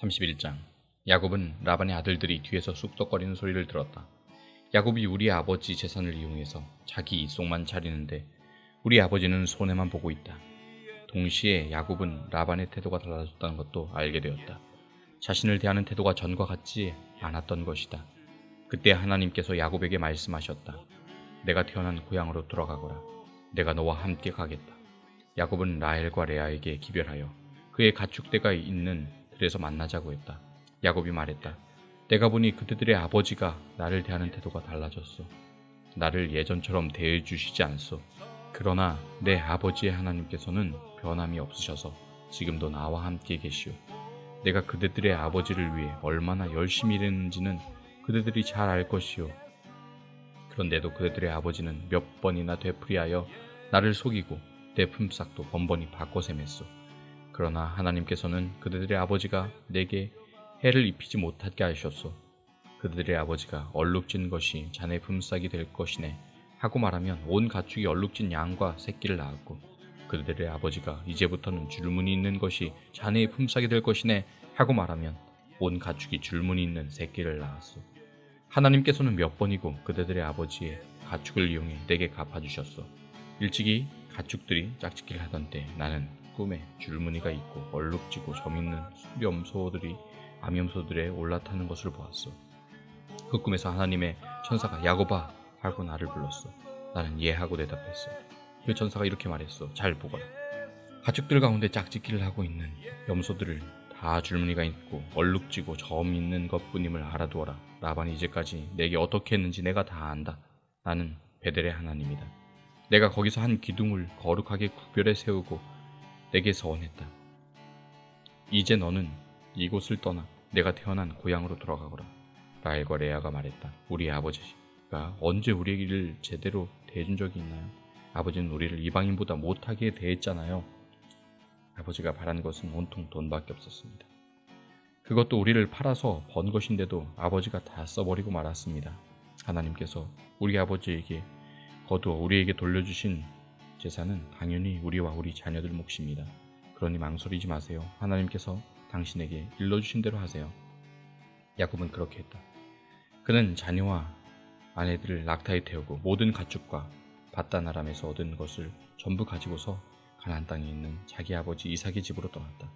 31장. 야곱은 라반의 아들들이 뒤에서 쑥덕거리는 소리를 들었다. 야곱이 우리 아버지 재산을 이용해서 자기 이속만 차리는데 우리 아버지는 손해만 보고 있다. 동시에 야곱은 라반의 태도가 달라졌다는 것도 알게 되었다. 자신을 대하는 태도가 전과 같지 않았던 것이다. 그때 하나님께서 야곱에게 말씀하셨다. 내가 태어난 고향으로 돌아가거라. 내가 너와 함께 가겠다. 야곱은 라헬과 레아에게 기별하여 그의 가축대가 있는 들에서 만나자고 했다. 야곱이 말했다. 내가 보니 그들의 아버지가 나를 대하는 태도가 달라졌어. 나를 예전처럼 대해주시지 않소. 그러나 내 아버지의 하나님께서는 변함이 없으셔서 지금도 나와 함께 계시오. 내가 그들의 아버지를 위해 얼마나 열심히 일했는지는 그들이 잘 알 것이오. 그런데도 그들의 아버지는 몇 번이나 되풀이하여 나를 속이고 내 품삯도 번번이 바꿔 셈했소. 그러나 하나님께서는 그들의 아버지가 내게 해를 입히지 못하게 하셨소. 그들의 아버지가 얼룩진 것이 자네 품삯이 될 것이네 하고 말하면 온 가축이 얼룩진 양과 새끼를 낳았고, 그들의 아버지가 이제부터는 줄무늬 있는 것이 자네의 품삯이 될 것이네 하고 말하면 온 가축이 줄무늬 있는 새끼를 낳았소. 하나님께서는 몇 번이고 그들의 아버지의 가축을 이용해 내게 갚아주셨소. 일찍이 가축들이 짝짓기를 하던 때 나는 꿈에 줄무늬가 있고 얼룩지고 점 있는 수염소들이 암염소들에 올라타는 것을 보았소. 그 꿈에서 하나님의 천사가 야곱아 하고 나를 불렀소. 나는 예 하고 대답했소. 그 천사가 이렇게 말했소. 잘 보거라. 가축들 가운데 짝짓기를 하고 있는 염소들을 다 줄무늬가 있고 얼룩지고 점 있는 것뿐임을 알아두어라. 라반이 이제까지 내게 어떻게 했는지 내가 다 안다. 나는 베델의 하나님이다. 내가 거기서 한 기둥을 거룩하게 구별해 세우고 내게 서원했다. 이제 너는 이곳을 떠나 내가 태어난 고향으로 돌아가거라. 라헬과 레아가 말했다. 우리 아버지가 언제 우리를 제대로 대해준 적이 있나요? 아버지는 우리를 이방인보다 못하게 대했잖아요. 아버지가 바란 것은 온통 돈밖에 없었습니다. 그것도 우리를 팔아서 번 것인데도 아버지가 다 써버리고 말았습니다. 하나님께서 우리 아버지에게 거두어 우리에게 돌려주신 재산은 당연히 우리와 우리 자녀들 몫입니다. 그러니 망설이지 마세요. 하나님께서 당신에게 일러주신 대로 하세요. 야곱은 그렇게 했다. 그는 자녀와 아내들을 낙타에 태우고 모든 가축과 밧단 아람에서 얻은 것을 전부 가지고서 가나안 땅에 있는 자기 아버지 이삭의 집으로 떠났다.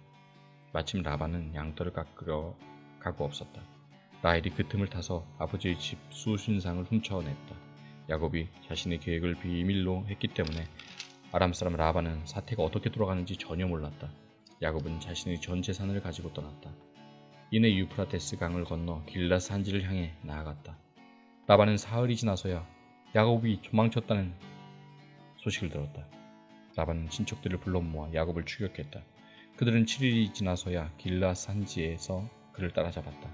마침 라반은 양털을 깎으러 가고 없었다. 라헬이 그 틈을 타서 아버지의 집 수신상을 훔쳐냈다. 야곱이 자신의 계획을 비밀로 했기 때문에 아람 사람 라반은 사태가 어떻게 돌아가는지 전혀 몰랐다. 야곱은 자신의 전 재산을 가지고 떠났다. 이내 유프라테스 강을 건너 길라 산지를 향해 나아갔다. 라반은 사흘이 지나서야 야곱이 도망쳤다는 소식을 들었다. 라반은 친척들을 불러 모아 야곱을 추격했다. 그들은 7일이 지나서야 길라 산지에서 그를 따라잡았다.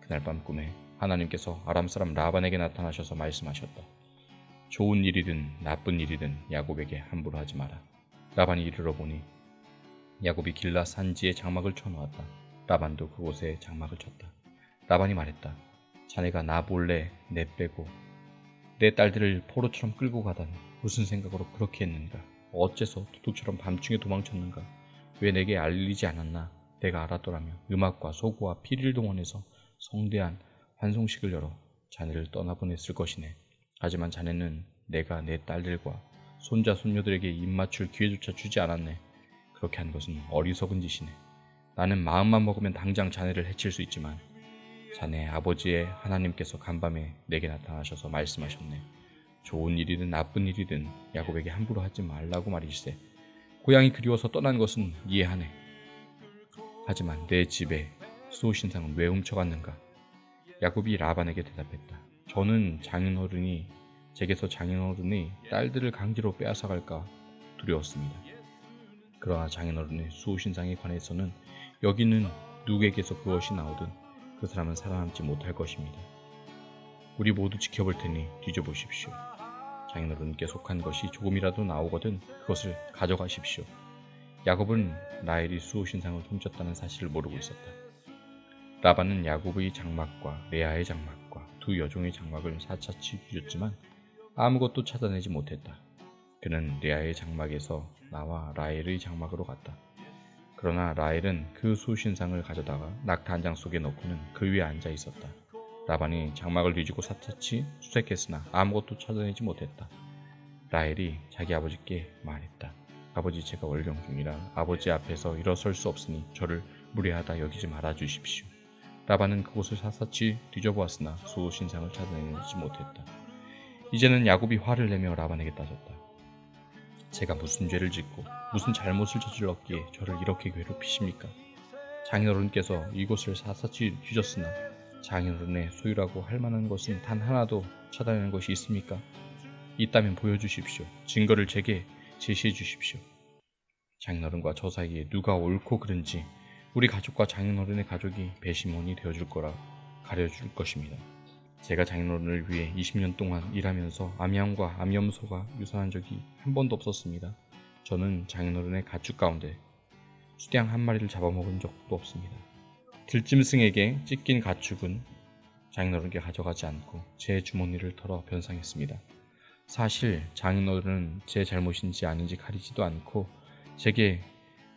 그날 밤 꿈에 하나님께서 아람 사람 라반에게 나타나셔서 말씀하셨다. 좋은 일이든 나쁜 일이든 야곱에게 함부로 하지 마라. 라반이 이르러 보니 야곱이 길라 산지에 장막을 쳐놓았다. 라반도 그곳에 장막을 쳤다. 라반이 말했다. 자네가 나 몰래 내빼고 내 딸들을 포로처럼 끌고 가다니 무슨 생각으로 그렇게 했는가? 어째서 도둑처럼 밤중에 도망쳤는가? 왜 내게 알리지 않았나? 내가 알았더라면 음악과 소고와 피리를 동원해서 성대한 환송식을 열어 자네를 떠나보냈을 것이네. 하지만 자네는 내가 내 딸들과 손자 손녀들에게 입맞출 기회조차 주지 않았네. 그렇게 한 것은 어리석은 짓이네. 나는 마음만 먹으면 당장 자네를 해칠 수 있지만 자네 아버지의 하나님께서 간밤에 내게 나타나셔서 말씀하셨네. 좋은 일이든 나쁜 일이든 야곱에게 함부로 하지 말라고 말이시세. 고향이 그리워서 떠난 것은 이해하네. 하지만 내 집에 수호신상은 왜 훔쳐갔는가? 야곱이 라반에게 대답했다. 저는 제게서 장인어른이 딸들을 강제로 빼앗아갈까 두려웠습니다. 그러나 장인어른의 수호신상에 관해서는 여기는 누구에게서 그것이 나오든 그 사람은 살아남지 못할 것입니다. 우리 모두 지켜볼 테니 뒤져보십시오. 장인어른께 속한 것이 조금이라도 나오거든 그것을 가져가십시오. 야곱은 라헬이 수호신상을 훔쳤다는 사실을 모르고 있었다. 라반은 야곱의 장막과 레아의 장막과 두 여종의 장막을 사차치 뒤졌지만 아무것도 찾아내지 못했다. 그는 레아의 장막에서 나와 라헬의 장막으로 갔다. 그러나 라헬은 그 수신상을 가져다가 낙타 한 장 속에 넣고는 그 위에 앉아 있었다. 라반이 장막을 뒤지고 샅샅이 수색했으나 아무것도 찾아내지 못했다. 라헬이 자기 아버지께 말했다. 아버지, 제가 월경 중이라 아버지 앞에서 일어설 수 없으니 저를 무례하다 여기지 말아 주십시오. 라반은 그곳을 샅샅이 뒤져보았으나 수신상을 찾아내지 못했다. 이제는 야곱이 화를 내며 라반에게 따졌다. 제가 무슨 죄를 짓고 무슨 잘못을 저질렀기에 저를 이렇게 괴롭히십니까? 장인어른께서 이곳을 샅샅이 뒤졌으나 장인어른의 소유라고 할 만한 것은 단 하나도 찾아내는 것이 있습니까? 있다면 보여주십시오. 증거를 제게 제시해 주십시오. 장인어른과 저 사이에 누가 옳고 그른지 우리 가족과 장인어른의 가족이 배심원이 되어줄 거라 가려줄 것입니다. 제가 장인어른을 위해 20년 동안 일하면서 암양과 암염소가 유산한 적이 한 번도 없었습니다. 저는 장인어른의 가축 가운데 수량 한 마리를 잡아먹은 적도 없습니다. 들짐승에게 찢긴 가축은 장인어른께 가져가지 않고 제 주머니를 털어 변상했습니다. 사실 장인어른은 제 잘못인지 아닌지 가리지도 않고 제게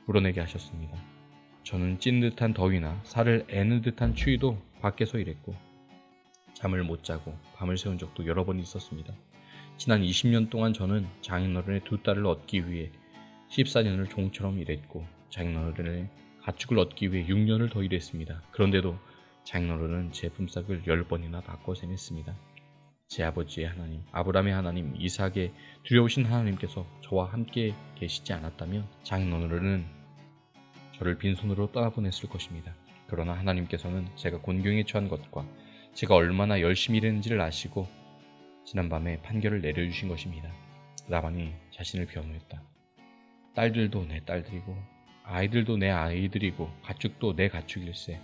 물어내게 하셨습니다. 저는 찐 듯한 더위나 살을 애는 듯한 추위도 밖에서 일했고 잠을 못 자고 밤을 새운 적도 여러 번 있었습니다. 지난 20년 동안 저는 장인어른의 두 딸을 얻기 위해 14년을 종처럼 일했고 장인어른의 가축을 얻기 위해 6년을 더 일했습니다. 그런데도 장인어른은 제 품삯을 10번이나 바꿔 세냈습니다. 제 아버지의 하나님, 아브라함의 하나님, 이삭의 두려우신 하나님께서 저와 함께 계시지 않았다면 장인어른은 저를 빈손으로 떠나보냈을 것입니다. 그러나 하나님께서는 제가 곤경에 처한 것과 제가 얼마나 열심히 일했는지를 아시고 지난밤에 판결을 내려주신 것입니다. 라반이 자신을 변호했다. 딸들도 내 딸들이고 아이들도 내 아이들이고 가축도 내 가축일세.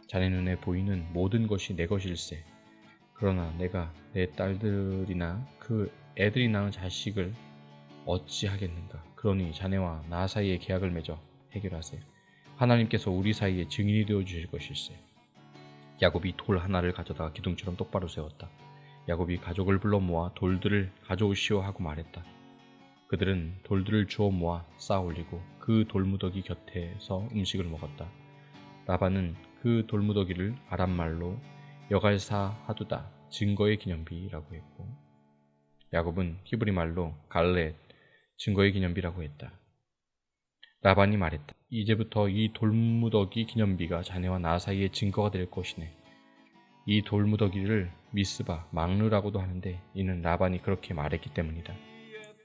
자네 눈에 보이는 모든 것이 내 것일세. 그러나 내가 내 딸들이나 그 애들이 낳은 자식을 어찌 하겠는가. 그러니 자네와 나 사이에 계약을 맺어 해결하세요. 하나님께서 우리 사이에 증인이 되어 주실 것일세. 야곱이 돌 하나를 가져다가 기둥처럼 똑바로 세웠다. 야곱이 가족을 불러 모아 돌들을 가져오시오 하고 말했다. 그들은 돌들을 주워 모아 쌓아 올리고 그 돌무더기 곁에서 음식을 먹었다. 라반은 그 돌무더기를 아람말로 여갈사 하두다, 증거의 기념비라고 했고 야곱은 히브리 말로 갈렛, 증거의 기념비라고 했다. 라반이 말했다. 이제부터 이 돌무더기 기념비가 자네와 나 사이의 증거가 될 것이네. 이 돌무더기를 미스바, 막르라고도 하는데 이는 라반이 그렇게 말했기 때문이다.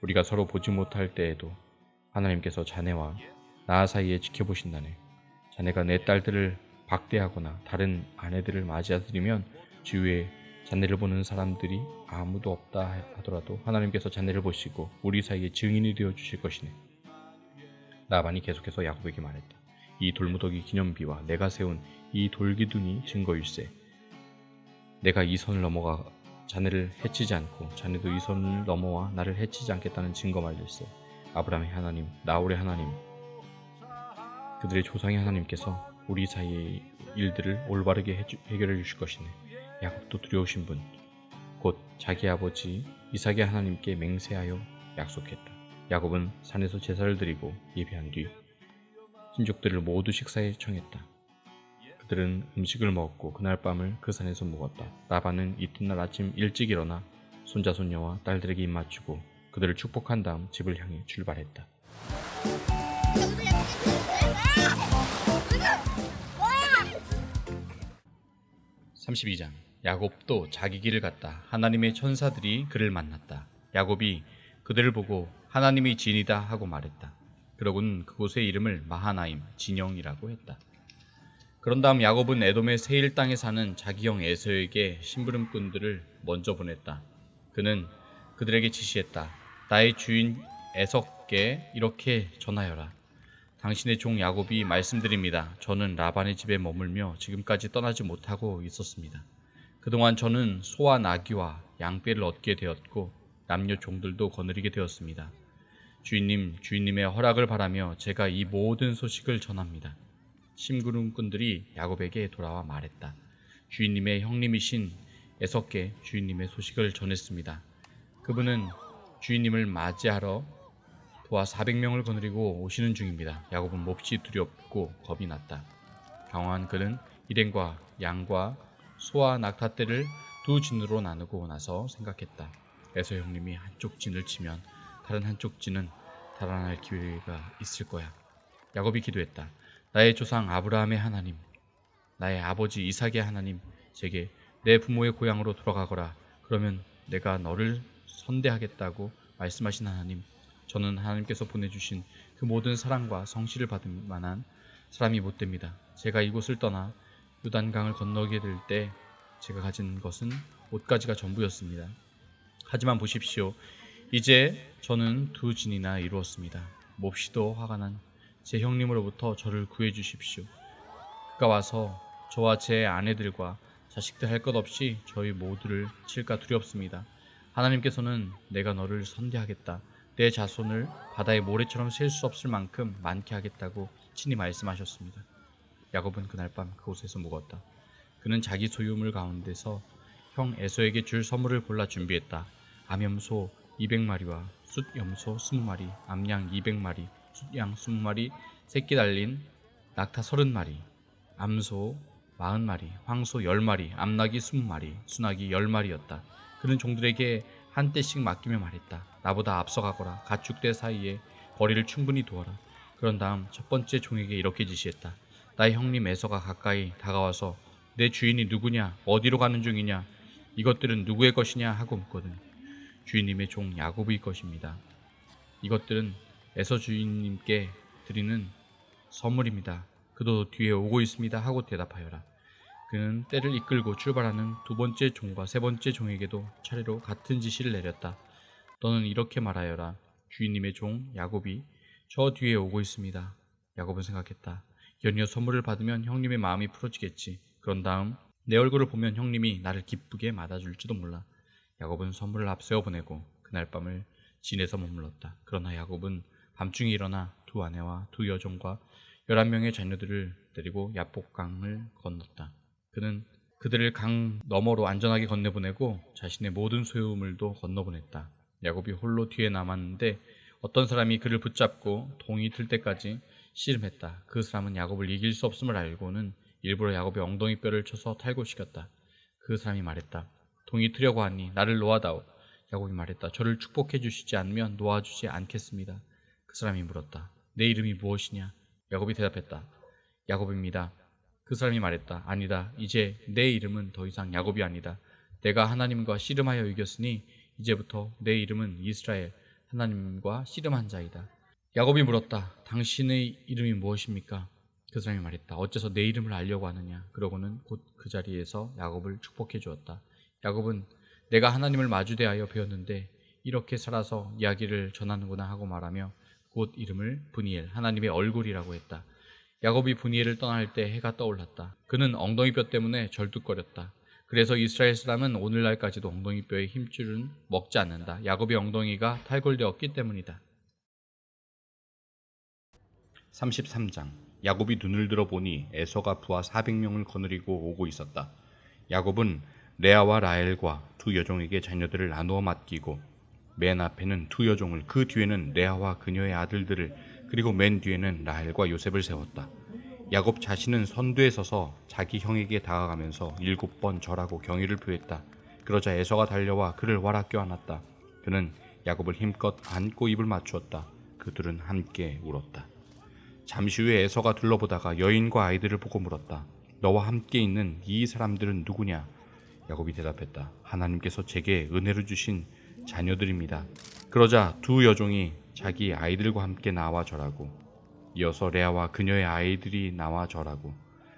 우리가 서로 보지 못할 때에도 하나님께서 자네와 나 사이에 지켜보신다네. 자네가 내 딸들을 박대하거나 다른 아내들을 맞이하들이면 주위에 자네를 보는 사람들이 아무도 없다 하더라도 하나님께서 자네를 보시고 우리 사이에 증인이 되어 주실 것이네. 라반이 계속해서 야곱에게 말했다. 이 돌무더기 기념비와 내가 세운 이 돌기둥이 증거일세. 내가 이 선을 넘어가 자네를 해치지 않고 자네도 이 선을 넘어와 나를 해치지 않겠다는 증거 말일세. 아브라함의 하나님, 나홀의 하나님, 그들의 조상의 하나님께서 우리 사이의 일들을 올바르게 해결해 주실 것이네. 야곱도 두려우신 분, 곧 자기 아버지 이삭의 하나님께 맹세하여 약속했다. 야곱은 산에서 제사를 드리고 예배한 뒤 친족들을 모두 식사에 청했다. 그들은 음식을 먹었고 그날 밤을 그 산에서 묵었다. 라반은 이튿날 아침 일찍 일어나 손자 손녀와 딸들에게 입 맞추고 그들을 축복한 다음 집을 향해 출발했다. 32장. 야곱도 자기 길을 갔다. 하나님의 천사들이 그를 만났다. 야곱이 그들을 보고 하나님의 진이다 하고 말했다. 그러고는 그곳의 이름을 마하나임, 진영이라고 했다. 그런 다음 야곱은 에돔의 세일 땅에 사는 자기 형 에서에게 심부름꾼들을 먼저 보냈다. 그는 그들에게 지시했다. 나의 주인 에석께 이렇게 전하여라. 당신의 종 야곱이 말씀드립니다. 저는 라반의 집에 머물며 지금까지 떠나지 못하고 있었습니다. 그동안 저는 소와 나귀와 양떼를 얻게 되었고 남녀 종들도 거느리게 되었습니다. 주인님의 허락을 바라며 제가 이 모든 소식을 전합니다. 심부름꾼들이 야곱에게 돌아와 말했다. 주인님의 형님이신 에석께 주인님의 소식을 전했습니다. 그분은 주인님을 맞이하러 부하 400명을 거느리고 오시는 중입니다. 야곱은 몹시 두렵고 겁이 났다. 당황한 그는 일행과 양과 소와 낙타떼를 두 진으로 나누고 나서 생각했다. 에서 형님이 한쪽 진을 치면 다른 한쪽 진은 달아날 기회가 있을 거야. 야곱이 기도했다. 나의 조상 아브라함의 하나님, 나의 아버지 이삭의 하나님, 제게 내 부모의 고향으로 돌아가거라. 그러면 내가 너를 선대하겠다고 말씀하신 하나님, 저는 하나님께서 보내주신 그 모든 사랑과 성실을 받을 만한 사람이 못 됩니다. 제가 이곳을 떠나 요단강을 건너게 될 때 제가 가진 것은 옷가지가 전부였습니다. 하지만 보십시오. 이제 저는 두 진이나 이루었습니다. 몹시도 화가 난 제 형님으로부터 저를 구해 주십시오. 그가 와서 저와 제 아내들과 자식들 할 것 없이 저희 모두를 칠까 두렵습니다. 하나님께서는 내가 너를 선대하겠다. 내 자손을 바다의 모래처럼 셀 수 없을 만큼 많게 하겠다고 친히 말씀하셨습니다. 야곱은 그날 밤 그곳에서 묵었다. 그는 자기 소유물 가운데서 형 에서에게 줄 선물을 골라 준비했다. 암염소 200마리와 숫염소 20마리, 암양 200마리, 숫양 20마리, 새끼 달린 낙타 30마리, 암소 40마리, 황소 10마리, 암낙이 20마리, 순낙이 10마리였다. 그는 종들에게 한 떼씩 맡기며 말했다. 나보다 앞서가거라. 가축대 사이에 거리를 충분히 두어라. 그런 다음 첫 번째 종에게 이렇게 지시했다. 나의 형님 에서가 가까이 다가와서 내 주인이 누구냐, 어디로 가는 중이냐, 이것들은 누구의 것이냐 하고 묻거든. 주인님의 종 야곱의 것입니다. 이것들은 에서 주인님께 드리는 선물입니다. 그도 뒤에 오고 있습니다 하고 대답하여라. 그는 떼를 이끌고 출발하는 두 번째 종과 세 번째 종에게도 차례로 같은 지시를 내렸다. 너는 이렇게 말하여라. 주인님의 종 야곱이 저 뒤에 오고 있습니다. 야곱은 생각했다. 연이어 선물을 받으면 형님의 마음이 풀어지겠지. 그런 다음 내 얼굴을 보면 형님이 나를 기쁘게 맞아줄지도 몰라. 야곱은 선물을 앞세워 보내고 그날 밤을 진에서 머물렀다. 그러나 야곱은 밤중에 일어나 두 아내와 두 여종과 11명의 자녀들을 데리고 야복강을 건넜다. 그는 그들을 강 너머로 안전하게 건네보내고 자신의 모든 소유물도 건너보냈다. 야곱이 홀로 뒤에 남았는데 어떤 사람이 그를 붙잡고 동이 틀 때까지 씨름했다. 그 사람은 야곱을 이길 수 없음을 알고는 일부러 야곱의 엉덩이뼈를 쳐서 탈골시켰다. 그 사람이 말했다. 동이 트려고 하니 나를 놓아다오. 야곱이 말했다. 저를 축복해 주시지 않으면 놓아주지 않겠습니다. 그 사람이 물었다. 내 이름이 무엇이냐? 야곱이 대답했다. 야곱입니다. 그 사람이 말했다. 아니다. 이제 내 이름은 더 이상 야곱이 아니다. 내가 하나님과 씨름하여 이겼으니 이제부터 내 이름은 이스라엘, 하나님과 씨름한 자이다. 야곱이 물었다. 당신의 이름이 무엇입니까? 그 사람이 말했다. 어째서 내 이름을 알려고 하느냐? 그러고는 곧 그 자리에서 야곱을 축복해 주었다. 야곱은 내가 하나님을 마주대하여 배웠는데 이렇게 살아서 이야기를 전하는구나 하고 말하며 곧 이름을 브니엘, 하나님의 얼굴이라고 했다. 야곱이 브니엘을 떠날 때 해가 떠올랐다. 그는 엉덩이뼈 때문에 절뚝거렸다. 그래서 이스라엘 사람은 오늘날까지도 엉덩이뼈의 힘줄은 먹지 않는다. 야곱의 엉덩이가 탈골되었기 때문이다. 33장. 야곱이 눈을 들어 보니 에서가 부하 400명을 거느리고 오고 있었다. 야곱은 레아와 라헬과 두 여종에게 자녀들을 나누어 맡기고 맨 앞에는 두 여종을, 그 뒤에는 레아와 그녀의 아들들을, 그리고 맨 뒤에는 라헬과 요셉을 세웠다. 야곱 자신은 선두에 서서 자기 형에게 다가가면서 7번 절하고 경의를 표했다. 그러자 에서가 달려와 그를 와라 껴안았다. 그는 야곱을 힘껏 안고 입을 맞추었다. 그 둘은 함께 울었다. 잠시 후에 에서가 둘러보다가 여인과 아이들을 보고 물었다. 너와 함께 있는 이 사람들은 누구냐? 야곱이 대답했다. 하나님께서 제게 은혜를 주신 자녀들입니다. 그러자 두 여종이 자기 아이들과 함께 나와 절하고, 이어서 레아와 그녀의 아이들이 나와 절하고,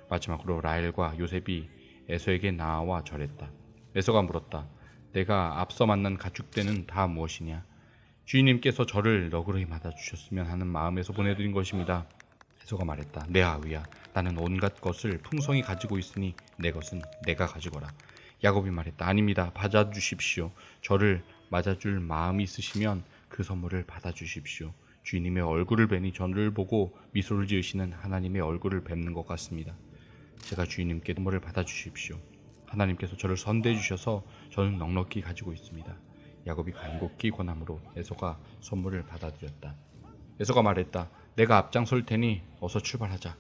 마지막으로 라헬과 요셉이 에서에게 나와 절했다. 에서가 물었다. 내가 앞서 만난 가축대는 다 무엇이냐? 주인님께서 저를 너그러이 맞아주셨으면 하는 마음에서 보내드린 것입니다. 에서가 말했다. 내 아우야, 나는 온갖 것을 풍성히 가지고 있으니 내 것은 내가 가지거라. 야곱이 말했다. 아닙니다. 받아주십시오. 저를 맞아줄 마음이 있으시면 그 선물을 받아주십시오. 주인님의 얼굴을 뵈니 저를 보고 미소를 지으시는 하나님의 얼굴을 뵙는 것 같습니다. 제가 주인님께 선물을 받아주십시오. 하나님께서 저를 선대해 주셔서 저는 넉넉히 가지고 있습니다. 야곱이 간곡히 권함으로 에서가 선물을 받아들였다. 에서가 말했다. 내가 앞장설 테니 어서 출발하자.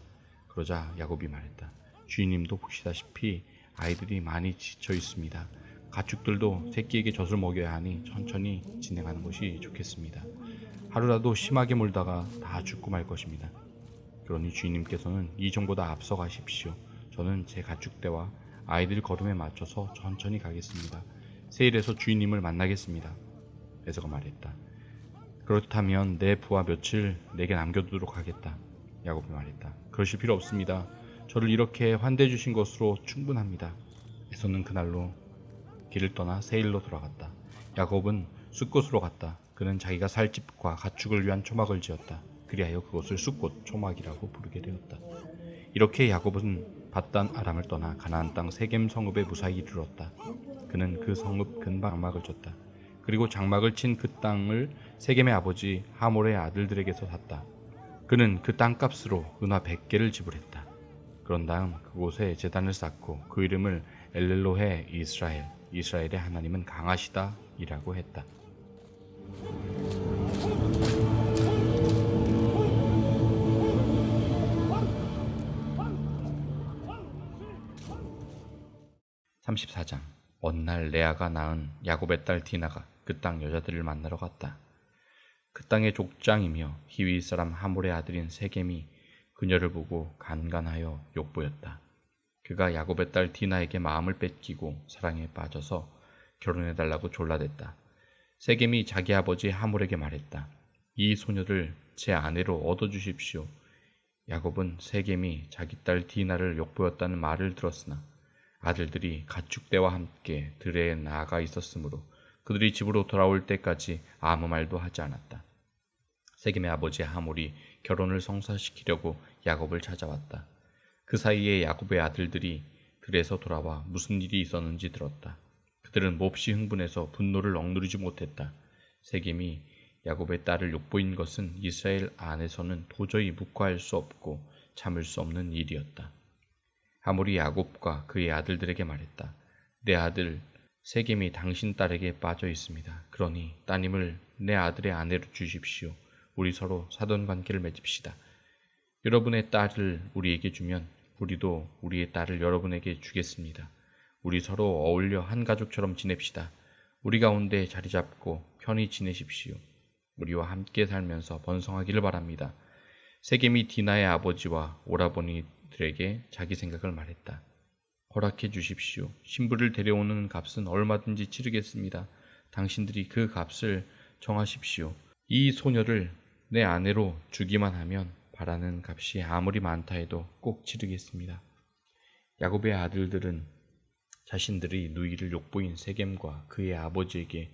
그러자 야곱이 말했다. 주인님도 보시다시피 아이들이 많이 지쳐 있습니다. 가축들도 새끼에게 젖을 먹여야 하니 천천히 진행하는 것이 좋겠습니다. 하루라도 심하게 몰다가 다 죽고 말 것입니다. 그러니 주인님께서는 이 정보다 앞서 가십시오. 저는 제 가축대와 아이들 걸음에 맞춰서 천천히 가겠습니다. 세일에서 주인님을 만나겠습니다. 에서가 말했다. 그렇다면 내 부하 며칠 내게 남겨두도록 하겠다. 야곱이 말했다. 그러실 필요 없습니다. 저를 이렇게 환대해 주신 것으로 충분합니다. 에서는 그날로 길을 떠나 세일로 돌아갔다. 야곱은 숫곳으로 갔다. 그는 자기가 살 집과 가축을 위한 초막을 지었다. 그리하여 그것을 숫곳 초막이라고 부르게 되었다. 이렇게 야곱은 밧단 아람을 떠나 가나안 땅 세겜 성읍에 무사히 이르렀다. 그는 그 성읍 근방 장막을 쳤다. 그리고 장막을 친 그 땅을 세겜의 아버지 하몰의 아들들에게서 샀다. 그는 그 땅값으로 은화 100개를 지불했다. 그런 다음 그곳에 제단을 쌓고 그 이름을 엘렐로헤 이스라엘, 이스라엘의 하나님은 강하시다 이라고 했다. 34장. 어느 날 레아가 낳은 야곱의 딸 디나가 그 땅 여자들을 만나러 갔다. 그 땅의 족장이며 히위 사람 하몰의 아들인 세겜이 그녀를 보고 간간하여 욕보였다. 그가 야곱의 딸 디나에게 마음을 뺏기고 사랑에 빠져서 결혼해달라고 졸라댔다. 세겜이 자기 아버지 하몰에게 말했다. 이 소녀를 제 아내로 얻어주십시오. 야곱은 세겜이 자기 딸 디나를 욕보였다는 말을 들었으나 아들들이 가축대와 함께 들에 나아가 있었으므로 그들이 집으로 돌아올 때까지 아무 말도 하지 않았다. 세겜의 아버지 하몰이 결혼을 성사시키려고 야곱을 찾아왔다. 그 사이에 야곱의 아들들이 들에서 돌아와 무슨 일이 있었는지 들었다. 그들은 몹시 흥분해서 분노를 억누르지 못했다. 세겜이 야곱의 딸을 욕보인 것은 이스라엘 안에서는 도저히 묵과할 수 없고 참을 수 없는 일이었다. 하몰이 야곱과 그의 아들들에게 말했다. 내 아들 세겜이 당신 딸에게 빠져 있습니다. 그러니 따님을 내 아들의 아내로 주십시오. 우리 서로 사돈 관계를 맺읍시다. 여러분의 딸을 우리에게 주면 우리도 우리의 딸을 여러분에게 주겠습니다. 우리 서로 어울려 한 가족처럼 지냅시다. 우리 가운데 자리 잡고 편히 지내십시오. 우리와 함께 살면서 번성하기를 바랍니다. 세겜이 디나의 아버지와 오라버니들에게 자기 생각을 말했다. 허락해 주십시오. 신부를 데려오는 값은 얼마든지 치르겠습니다. 당신들이 그 값을 정하십시오. 이 소녀를 내 아내로 주기만 하면 바라는 값이 아무리 많다 해도 꼭 치르겠습니다. 야곱의 아들들은 자신들이 누이를 욕보인 세겜과 그의 아버지에게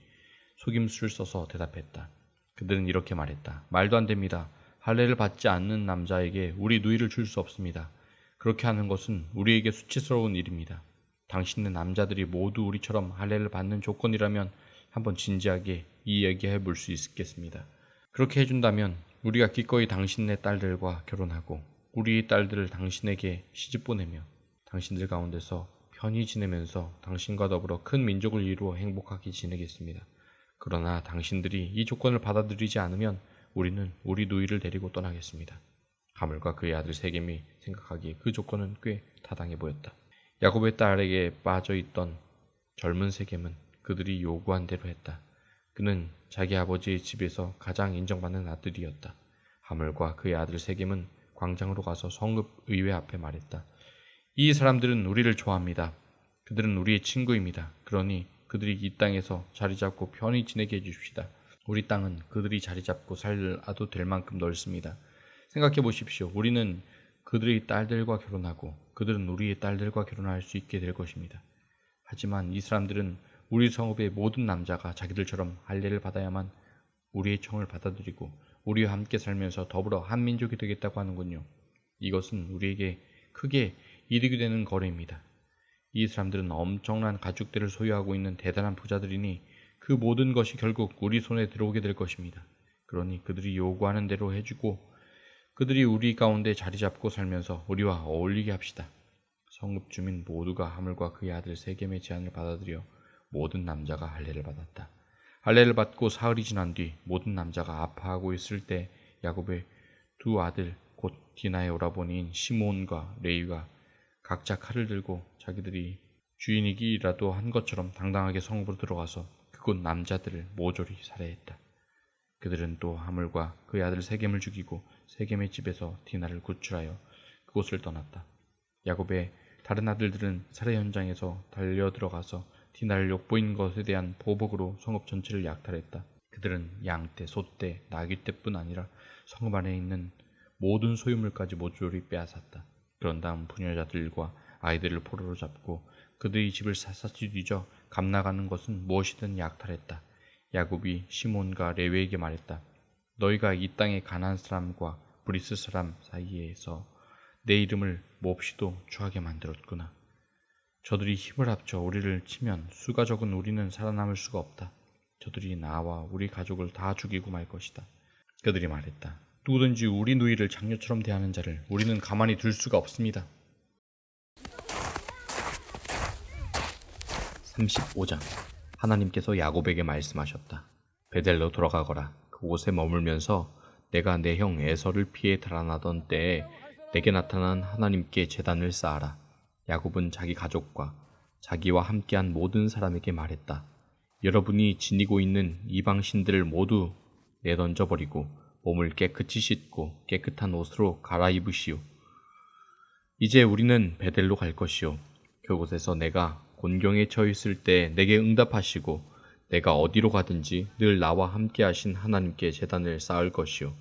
속임수를 써서 대답했다. 그들은 이렇게 말했다. 말도 안 됩니다. 할례를 받지 않는 남자에게 우리 누이를 줄 수 없습니다. 그렇게 하는 것은 우리에게 수치스러운 일입니다. 당신네 남자들이 모두 우리처럼 할례를 받는 조건이라면 한번 진지하게 이야기해 볼 수 있겠습니다. 그렇게 해준다면 우리가 기꺼이 당신네 딸들과 결혼하고 우리의 딸들을 당신에게 시집 보내며 당신들 가운데서 편히 지내면서 당신과 더불어 큰 민족을 이루어 행복하게 지내겠습니다. 그러나 당신들이 이 조건을 받아들이지 않으면 우리는 우리 누이를 데리고 떠나겠습니다. 하몰과 그의 아들 세겜이 생각하기에 그 조건은 꽤 타당해 보였다. 야곱의 딸에게 빠져있던 젊은 세겜은 그들이 요구한 대로 했다. 그는 자기 아버지의 집에서 가장 인정받는 아들이었다. 하몰과 그의 아들 세겜은 광장으로 가서 성읍 의회 앞에 말했다. 이 사람들은 우리를 좋아합니다. 그들은 우리의 친구입니다. 그러니 그들이 이 땅에서 자리 잡고 편히 지내게 해주십시다. 우리 땅은 그들이 자리 잡고 살아도 될 만큼 넓습니다. 생각해 보십시오. 우리는 그들의 딸들과 결혼하고 그들은 우리의 딸들과 결혼할 수 있게 될 것입니다. 하지만 이 사람들은 우리 성읍의 모든 남자가 자기들처럼 할례를 받아야만 우리의 청을 받아들이고 우리와 함께 살면서 더불어 한 민족이 되겠다고 하는군요. 이것은 우리에게 크게 이득이 되는 거래입니다. 이 사람들은 엄청난 가축들을 소유하고 있는 대단한 부자들이니 그 모든 것이 결국 우리 손에 들어오게 될 것입니다. 그러니 그들이 요구하는 대로 해주고 그들이 우리 가운데 자리 잡고 살면서 우리와 어울리게 합시다. 성읍 주민 모두가 하몰과 그의 아들 세겜의 제안을 받아들여 모든 남자가 할례를 받았다. 할례를 받고 사흘이 지난 뒤 모든 남자가 아파하고 있을 때 야곱의 두 아들 곧 디나의 오라버니인 시므온과 레위가 각자 칼을 들고 자기들이 주인이기라도 한 것처럼 당당하게 성읍으로 들어가서 그곳 남자들을 모조리 살해했다. 그들은 또 하물과 그의 아들 세겜을 죽이고 세겜의 집에서 디나를 구출하여 그곳을 떠났다. 야곱의 다른 아들들은 살해 현장에서 달려 들어가서 디나를 욕보인 것에 대한 보복으로 성읍 전체를 약탈했다. 그들은 양떼, 소떼, 나귀떼뿐 아니라 성읍 안에 있는 모든 소유물까지 모조리 빼앗았다. 그런 다음 부녀자들과 아이들을 포로로 잡고 그들의 집을 샅샅이 뒤져 감나가는 것은 무엇이든 약탈했다. 야곱이 시몬과 레위에게 말했다. 너희가 이 땅의 가나안 사람과 브리스 사람 사이에서 내 이름을 몹시도 추하게 만들었구나. 저들이 힘을 합쳐 우리를 치면 수가 적은 우리는 살아남을 수가 없다. 저들이 나와 우리 가족을 다 죽이고 말 것이다. 그들이 말했다. 누구든지 우리 누이를 장녀처럼 대하는 자를 우리는 가만히 둘 수가 없습니다. 35장. 하나님께서 야곱에게 말씀하셨다. 베델로 돌아가거라. 그곳에 머물면서 내가 내 형 에서를 피해 달아나던 때에 내게 나타난 하나님께 제단을 쌓아라. 야곱은 자기 가족과 자기와 함께한 모든 사람에게 말했다. 여러분이 지니고 있는 이방 신들을 모두 내던져버리고 몸을 깨끗이 씻고 깨끗한 옷으로 갈아입으시오. 이제 우리는 베델로 갈 것이오. 그곳에서 내가 곤경에 처해 있을 때 내게 응답하시고 내가 어디로 가든지 늘 나와 함께 하신 하나님께 제단을 쌓을 것이오.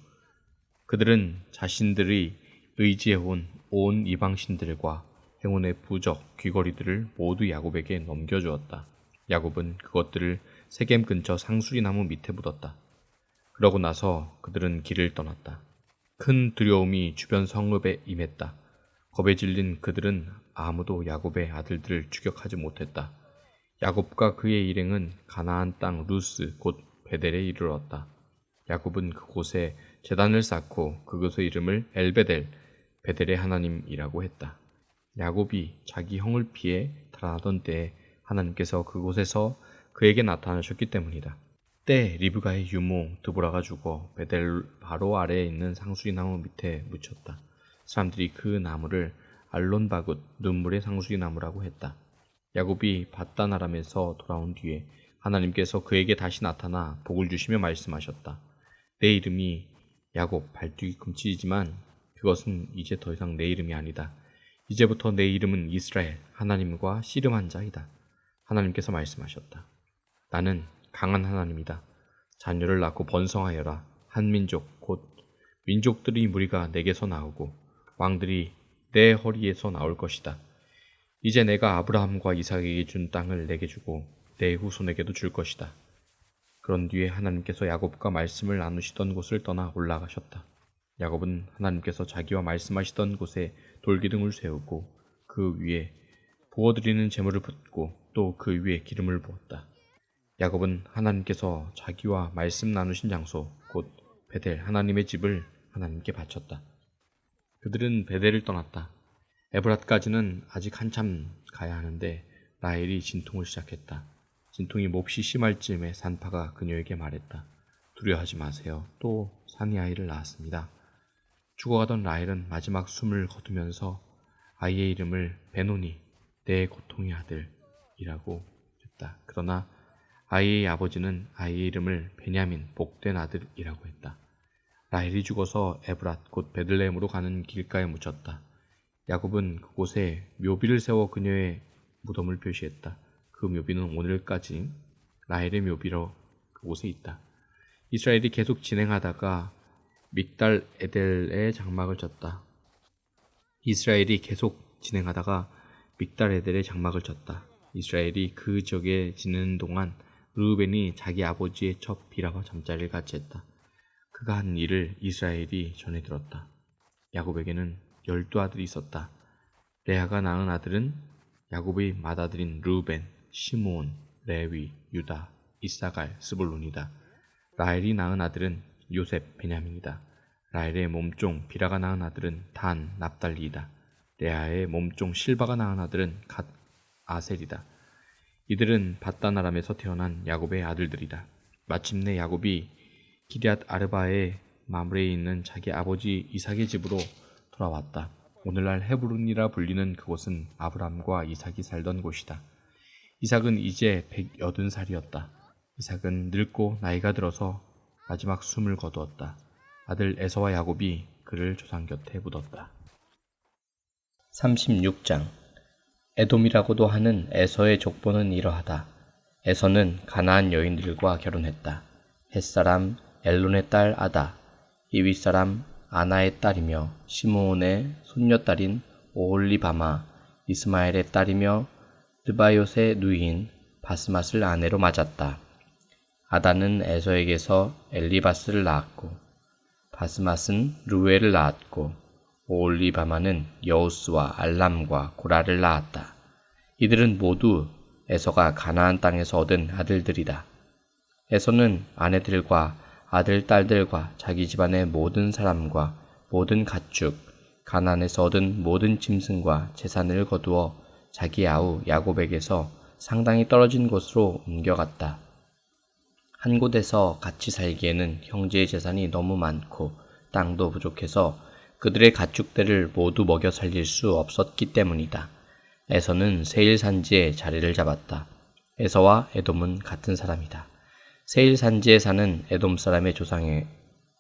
그들은 자신들이 의지해온 온 이방신들과 행운의 부적, 귀걸이들을 모두 야곱에게 넘겨주었다. 야곱은 그것들을 세겜 근처 상수리나무 밑에 묻었다. 그러고 나서 그들은 길을 떠났다. 큰 두려움이 주변 성읍에 임했다. 겁에 질린 그들은 아무도 야곱의 아들들을 추격하지 못했다. 야곱과 그의 일행은 가나안 땅 루스 곧 베델에 이르렀다. 야곱은 그곳에 제단을 쌓고 그곳의 이름을 엘베델, 베델의 하나님이라고 했다. 야곱이 자기 형을 피해 달아나던 때에 하나님께서 그곳에서 그에게 나타나셨기 때문이다. 때 리브가의 유모 드보라가 죽어 베델 바로 아래에 있는 상수리나무 밑에 묻혔다. 사람들이 그 나무를 알론바굿 눈물의 상수리나무라고 했다. 야곱이 밧단 아람에서 돌아온 뒤에 하나님께서 그에게 다시 나타나 복을 주시며 말씀하셨다. 내 이름이 야곱 발뒤 금치이지만 그것은 이제 더 이상 내 이름이 아니다. 이제부터 내 이름은 이스라엘, 하나님과 씨름한 자이다. 하나님께서 말씀하셨다. 나는 강한 하나님이다. 자녀를 낳고 번성하여라. 한 민족 곧 민족들의 무리가 내게서 나오고 왕들이 내 허리에서 나올 것이다. 이제 내가 아브라함과 이삭에게 준 땅을 내게 주고 내 후손에게도 줄 것이다. 그런 뒤에 하나님께서 야곱과 말씀을 나누시던 곳을 떠나 올라가셨다. 야곱은 하나님께서 자기와 말씀하시던 곳에 돌기둥을 세우고 그 위에 부어드리는 제물을 붓고 또 그 위에 기름을 부었다. 야곱은 하나님께서 자기와 말씀 나누신 장소 곧 베델 하나님의 집을 하나님께 바쳤다. 그들은 베델을 떠났다. 에브랏까지는 아직 한참 가야 하는데 라헬이 진통을 시작했다. 진통이 몹시 심할 즈음에 산파가 그녀에게 말했다. 두려워하지 마세요. 또 산이 아이를 낳았습니다. 죽어가던 라헬은 마지막 숨을 거두면서 아이의 이름을 베노니, 내 고통의 아들이라고 했다. 그러나 아이의 아버지는 아이의 이름을 베냐민, 복된 아들이라고 했다. 라헬이 죽어서 에브랏 곧 베들레헴으로 가는 길가에 묻혔다. 야곱은 그곳에 묘비를 세워 그녀의 무덤을 표시했다. 그 묘비는 오늘까지 라헬의 묘비로 그곳에 있다. 이스라엘이 계속 진행하다가 믹달 에델에 장막을 쳤다. 이스라엘이 그 지역에 지내는 동안 르우벤이 자기 아버지의 첩 비라와 잠자리를 같이 했다. 그가 한 일을 이스라엘이 전해 들었다. 야곱에게는 12아들이 있었다. 레아가 낳은 아들은 야곱의 맏아들인 르우벤, 시므온, 레위, 유다, 이사갈, 스불론이다. 라헬이 낳은 아들은 요셉, 베냐민이다. 라헬의 몸종 비라가 낳은 아들은 단, 납달리이다. 레아의 몸종 실바가 낳은 아들은 갓, 아셀이다. 이들은 밧단 아람에서 태어난 야곱의 아들들이다. 마침내 야곱이 기럇 아르바에 마므레에 있는 자기 아버지 이삭의 집으로 돌아왔다. 오늘날 헤브론이라 불리는 그곳은 아브람과 이삭이 살던 곳이다. 이삭은 이제 180살이었다. 이삭은 늙고 나이가 들어서 마지막 숨을 거두었다. 아들 에서와 야곱이 그를 조상 곁에 묻었다. 36장 에돔이라고도 하는 에서의 족보는 이러하다. 에서는 가나안 여인들과 결혼했다. 햇사람 엘론의 딸 아다, 이윗 사람 아나의 딸이며 시므온의 손녀딸인 오홀리바마, 이스마엘의 딸이며 느바요의 누이인 바스맛을 아내로 맞았다. 아다는 에서에게서 엘리바스를 낳았고 바스맛은 루엘을 낳았고 오홀리바마는 여우스와 알람과 고라를 낳았다. 이들은 모두 에서가 가나안 땅에서 얻은 아들들이다. 에서는 아내들과 아들, 딸들과 자기 집안의 모든 사람과 모든 가축, 가나안에서 얻은 모든 짐승과 재산을 거두어 자기 아우 야곱에게서 상당히 떨어진 곳으로 옮겨갔다. 한 곳에서 같이 살기에는 형제의 재산이 너무 많고 땅도 부족해서 그들의 가축들을 모두 먹여 살릴 수 없었기 때문이다. 에서는 세일 산지에 자리를 잡았다. 에서와 에돔은 같은 사람이다. 세일 산지에 사는 에돔 사람의 조상의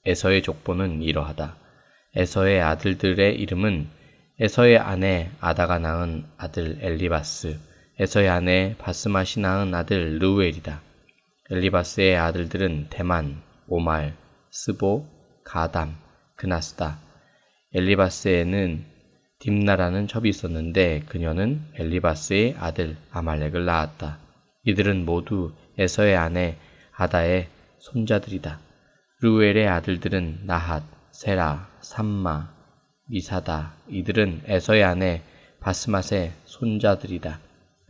에서의 족보는 이러하다. 에서의 아들들의 이름은 에서의 아내 아다가 낳은 아들 엘리바스, 에서의 아내 바스맛이 낳은 아들 르우엘이다. 엘리바스의 아들들은 대만, 오말, 스보, 가담, 그나스다. 엘리바스에는 딥나라는 첩이 있었는데 그녀는 엘리바스의 아들 아말렉을 낳았다. 이들은 모두 에서의 아내 아다의 손자들이다. 르우엘의 아들들은 나핫, 세라, 삼마, 미사다. 이들은 에서의 아내 바스맛의 손자들이다.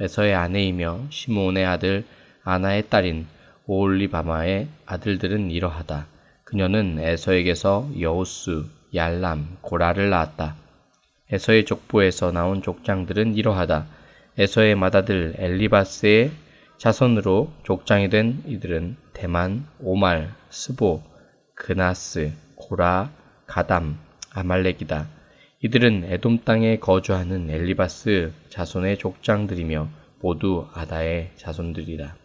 에서의 아내이며 시므온의 아들 아나의 딸인 오홀리바마의 아들들은 이러하다. 그녀는 에서에게서 여우스, 얄람, 고라를 낳았다. 에서의 족보에서 나온 족장들은 이러하다. 에서의 맏아들 엘리바스의 자손으로 족장이 된 이들은 대만, 오말, 스보, 그나스, 고라, 가담, 아말렉이다. 이들은 에돔 땅에 거주하는 엘리바스 자손의 족장들이며 모두 아다의 자손들이다.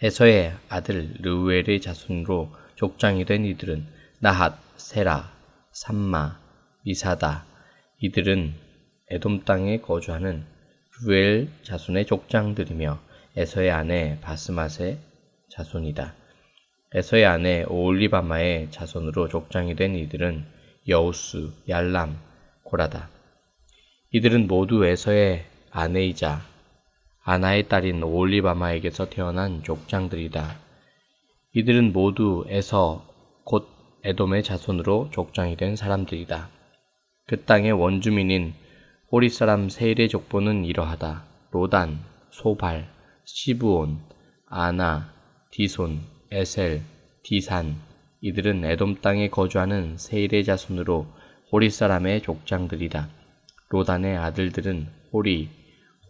에서의 아들 르우엘의 자손으로 족장이 된 이들은 나핫, 세라, 삼마, 미사다. 이들은 에돔 땅에 거주하는 르우엘 자손의 족장들이며 에서의 아내 바스맛의 자손이다. 에서의 아내 오홀리바마의 자손으로 족장이 된 이들은 여우스, 얄람, 고라다. 이들은 모두 에서의 아내이자 아나의 딸인 오홀리바마에게서 태어난 족장들이다. 이들은 모두 에서 곧 에돔의 자손으로 족장이 된 사람들이다. 그 땅의 원주민인 호리 사람 세일의 족보는 이러하다. 로단, 소발, 시브온, 아나, 디손, 에셀, 디산. 이들은 에돔 땅에 거주하는 세일의 자손으로 호리 사람의 족장들이다. 로단의 아들들은 호리,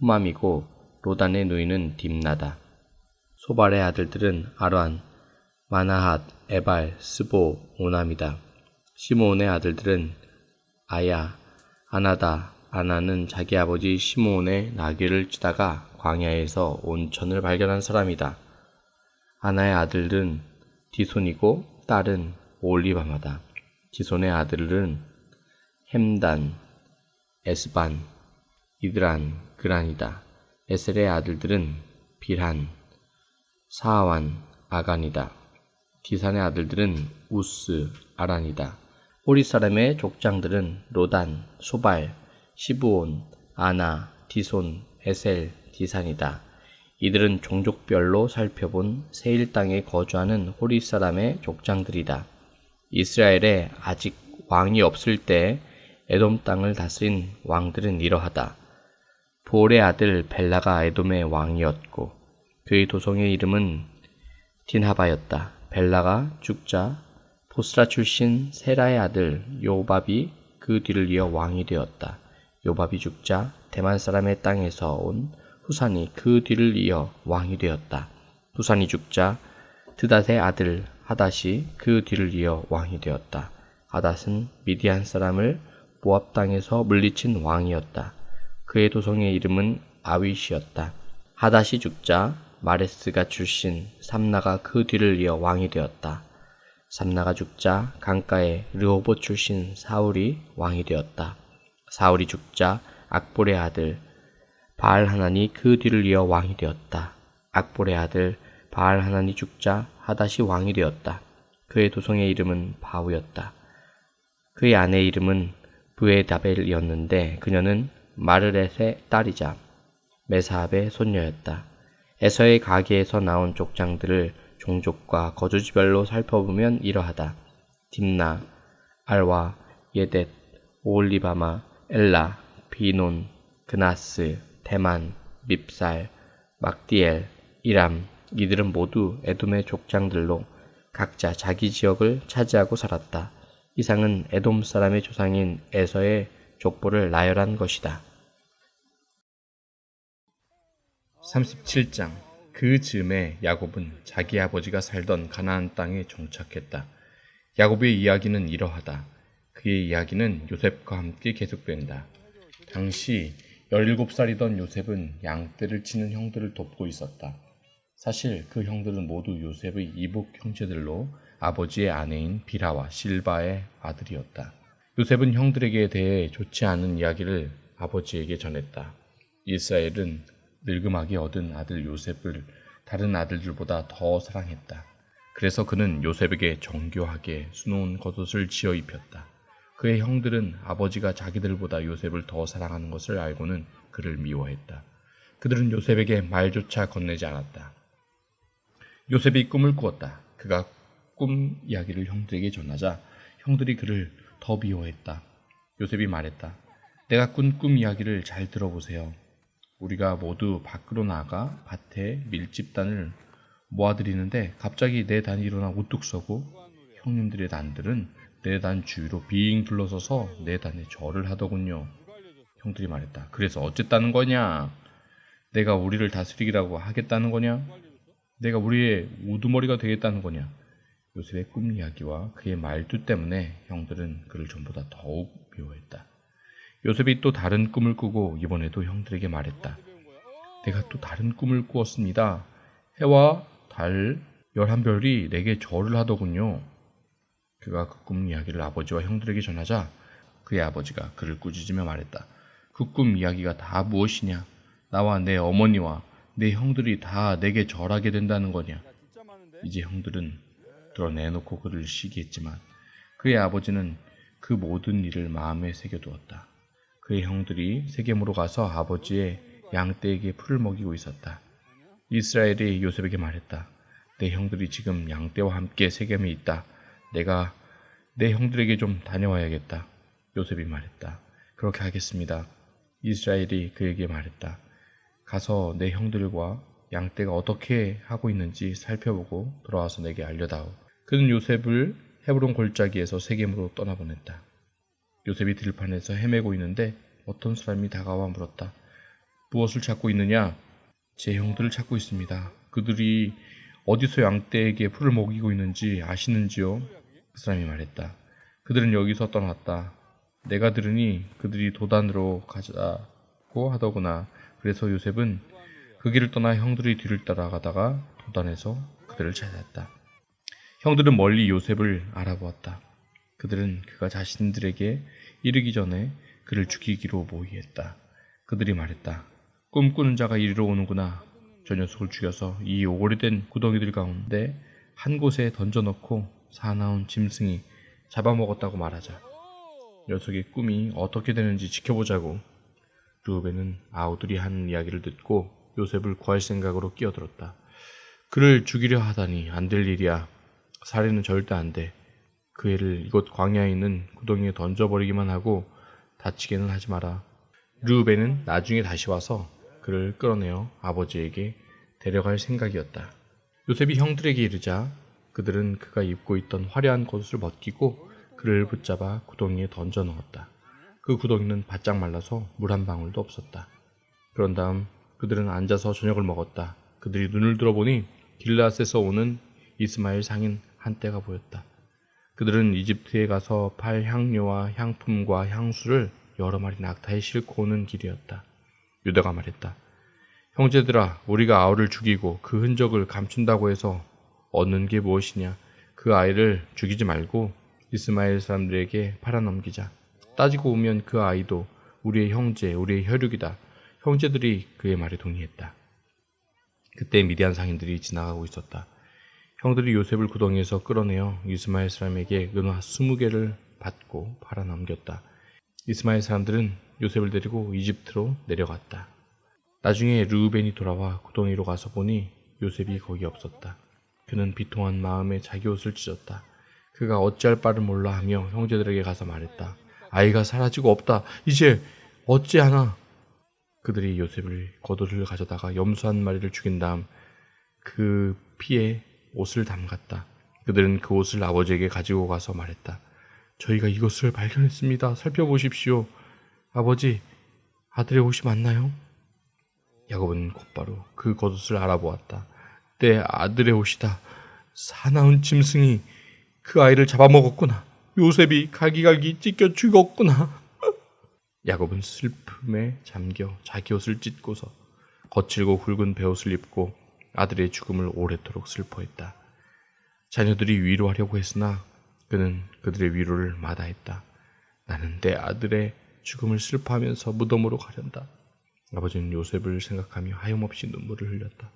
호맘이고 로단의 누이는 딥나다. 소발의 아들들은 아란, 마나핫, 에발, 스보, 오남이다. 시므온의 아들들은 아야, 아나다. 아나는 자기 아버지 시므온의 나귀를 치다가 광야에서 온천을 발견한 사람이다. 아나의 아들은 디손이고 딸은 오홀리바마다. 디손의 아들은 햄단, 에스반, 이드란, 그란이다. 에셀의 아들들은 빌한, 사아완, 아간이다. 디산의 아들들은 우스, 아란이다. 호리 사람의 족장들은 로단, 소발, 시브온, 아나, 디손, 에셀, 디산이다. 이들은 종족별로 살펴본 세일 땅에 거주하는 호리 사람의 족장들이다. 이스라엘에 아직 왕이 없을 때 에돔 땅을 다스린 왕들은 이러하다. 보올의 아들 벨라가 에돔의 왕이었고 그의 도성의 이름은 딘하바였다. 벨라가 죽자 보스라 출신 세라의 아들 요밥이 그 뒤를 이어 왕이 되었다. 요밥이 죽자 대만 사람의 땅에서 온 후산이 그 뒤를 이어 왕이 되었다. 후산이 죽자 드닷의 아들 하닷이 그 뒤를 이어 왕이 되었다. 하닷은 미디안 사람을 모압 땅에서 물리친 왕이었다. 그의 도성의 이름은 아윗이었다. 하닷이 죽자 마레스가 출신 삼나가 그 뒤를 이어 왕이 되었다. 삼나가 죽자 강가의 르호봇 출신 사울이 왕이 되었다. 사울이 죽자 악볼의 아들 바알하난이 그 뒤를 이어 왕이 되었다. 악볼의 아들 바알하난이 죽자 하닷이 왕이 되었다. 그의 도성의 이름은 바우였다. 그의 아내의 이름은 브에다벨이었는데 그녀는 마르렛의 딸이자 메사압의 손녀였다. 에서의 가게에서 나온 족장들을 종족과 거주지별로 살펴보면 이러하다. 딥나, 알와, 예뎃, 오홀리바마, 엘라, 비논, 그나스, 대만, 밉살, 막디엘, 이람, 이들은 모두 에돔의 족장들로 각자 자기 지역을 차지하고 살았다. 이상은 에돔 사람의 조상인 에서의 족보를 나열한 것이다. 37장. 그 즈음에 야곱은 자기 아버지가 살던 가나안 땅에 정착했다. 야곱의 이야기는 이러하다. 그의 이야기는 요셉과 함께 계속된다. 당시 17살이던 요셉은 양떼를 치는 형들을 돕고 있었다. 사실 그 형들은 모두 요셉의 이복 형제들로 아버지의 아내인 비라와 실바의 아들이었다. 요셉은 형들에게 대해 좋지 않은 이야기를 아버지에게 전했다. 이스라엘은 늙음하게 얻은 아들 요셉을 다른 아들들보다 더 사랑했다. 그래서 그는 요셉에게 정교하게 수놓은 겉옷을 지어 입혔다. 그의 형들은 아버지가 자기들보다 요셉을 더 사랑하는 것을 알고는 그를 미워했다. 그들은 요셉에게 말조차 건네지 않았다. 요셉이 꿈을 꾸었다. 그가 꿈 이야기를 형들에게 전하자 형들이 그를 더 미워했다. 요셉이 말했다. 내가 꾼 꿈 이야기를 잘 들어보세요. 우리가 모두 밖으로 나가 밭에 밀집단을 모아들이는데 갑자기 내 단이 일어나 우뚝 서고 형님들의 단들은 내 단 주위로 빙 둘러서서 내 단에 절을 하더군요. 형들이 말했다. 그래서 어쨌다는 거냐? 내가 우리를 다스리기라고 하겠다는 거냐? 내가 우리의 우두머리가 되겠다는 거냐? 요셉의 꿈 이야기와 그의 말투 때문에 형들은 그를 전보다 더욱 미워했다. 요셉이 또 다른 꿈을 꾸고 이번에도 형들에게 말했다. 내가 또 다른 꿈을 꾸었습니다. 해와 달 11별이 내게 절을 하더군요. 그가 그 꿈 이야기를 아버지와 형들에게 전하자 그의 아버지가 그를 꾸짖으며 말했다. 그 꿈 이야기가 다 무엇이냐? 나와 내 어머니와 내 형들이 다 내게 절하게 된다는 거냐? 이제 형들은 드러내놓고 그를 시기했지만 그의 아버지는 그 모든 일을 마음에 새겨두었다. 그의 형들이 세겜으로 가서 아버지의 양떼에게 풀을 먹이고 있었다. 이스라엘이 요셉에게 말했다. 내 형들이 지금 양떼와 함께 세겜에 있다. 내가 내 형들에게 좀 다녀와야겠다. 요셉이 말했다. 그렇게 하겠습니다. 이스라엘이 그에게 말했다. 가서 내 형들과 양떼가 어떻게 하고 있는지 살펴보고 돌아와서 내게 알려다오. 그는 요셉을 헤브론 골짜기에서 세겜으로 떠나보냈다. 요셉이 들판에서 헤매고 있는데 어떤 사람이 다가와 물었다. 무엇을 찾고 있느냐? 제 형들을 찾고 있습니다. 그들이 어디서 양떼에게 풀을 먹이고 있는지 아시는지요? 그 사람이 말했다. 그들은 여기서 떠났다. 내가 들으니 그들이 도단으로 가자고 하더구나. 그래서 요셉은 그 길을 떠나 형들의 뒤를 따라가다가 도단에서 그들을 찾았다. 형들은 멀리 요셉을 알아보았다. 그들은 그가 자신들에게 이르기 전에 그를 죽이기로 모의했다. 그들이 말했다. 꿈꾸는 자가 이리로 오는구나. 저 녀석을 죽여서 이 오래된 구덩이들 가운데 한 곳에 던져넣고 사나운 짐승이 잡아먹었다고 말하자. 녀석의 꿈이 어떻게 되는지 지켜보자고. 르우벤은 아우들이 하는 이야기를 듣고 요셉을 구할 생각으로 끼어들었다. 그를 죽이려 하다니 안 될 일이야. 살해는 절대 안 돼. 그 애를 이곳 광야에 있는 구덩이에 던져버리기만 하고 다치게는 하지 마라. 르우벤은 나중에 다시 와서 그를 끌어내어 아버지에게 데려갈 생각이었다. 요셉이 형들에게 이르자 그들은 그가 입고 있던 화려한 겉옷을 벗기고 그를 붙잡아 구덩이에 던져 넣었다. 그 구덩이는 바짝 말라서 물 한 방울도 없었다. 그런 다음 그들은 앉아서 저녁을 먹었다. 그들이 눈을 들어보니 길라앗에서 오는 이스마엘 상인 한때가 보였다. 그들은 이집트에 가서 팔 향료와 향품과 향수를 여러 마리 낙타에 싣고 오는 길이었다. 유다가 말했다. 형제들아, 우리가 아우를 죽이고 그 흔적을 감춘다고 해서 얻는 게 무엇이냐? 그 아이를 죽이지 말고 이스마엘 사람들에게 팔아넘기자. 따지고 보면 그 아이도 우리의 형제, 우리의 혈육이다. 형제들이 그의 말에 동의했다. 그때 미디안 상인들이 지나가고 있었다. 형들이 요셉을 구덩이에서 끌어내어 이스마엘 사람에게 은화 20개를 받고 팔아넘겼다. 이스마엘 사람들은 요셉을 데리고 이집트로 내려갔다. 나중에 르우벤이 돌아와 구덩이로 가서 보니 요셉이 거기 없었다. 그는 비통한 마음에 자기 옷을 찢었다. 그가 어찌할 바를 몰라 하며 형제들에게 가서 말했다. 아이가 사라지고 없다. 이제 어찌하나? 그들이 요셉을 겉옷을 가져다가 염소 한 마리를 죽인 다음 그 피에 옷을 담갔다. 그들은 그 옷을 아버지에게 가지고 가서 말했다. 저희가 이것을 발견했습니다. 살펴보십시오. 아버지, 아들의 옷이 맞나요? 야곱은 곧바로 그 겉옷을 알아보았다. 내 아들의 옷이다. 사나운 짐승이 그 아이를 잡아먹었구나. 요셉이 갈기갈기 찢겨 죽었구나. 야곱은 슬픔에 잠겨 자기 옷을 찢고서 거칠고 굵은 베옷을 입고 아들의 죽음을 오래도록 슬퍼했다. 자녀들이 위로하려고 했으나 그는 그들의 위로를 마다했다. 나는 내 아들의 죽음을 슬퍼하면서 무덤으로 가련다. 아버지는 요셉을 생각하며 하염없이 눈물을 흘렸다.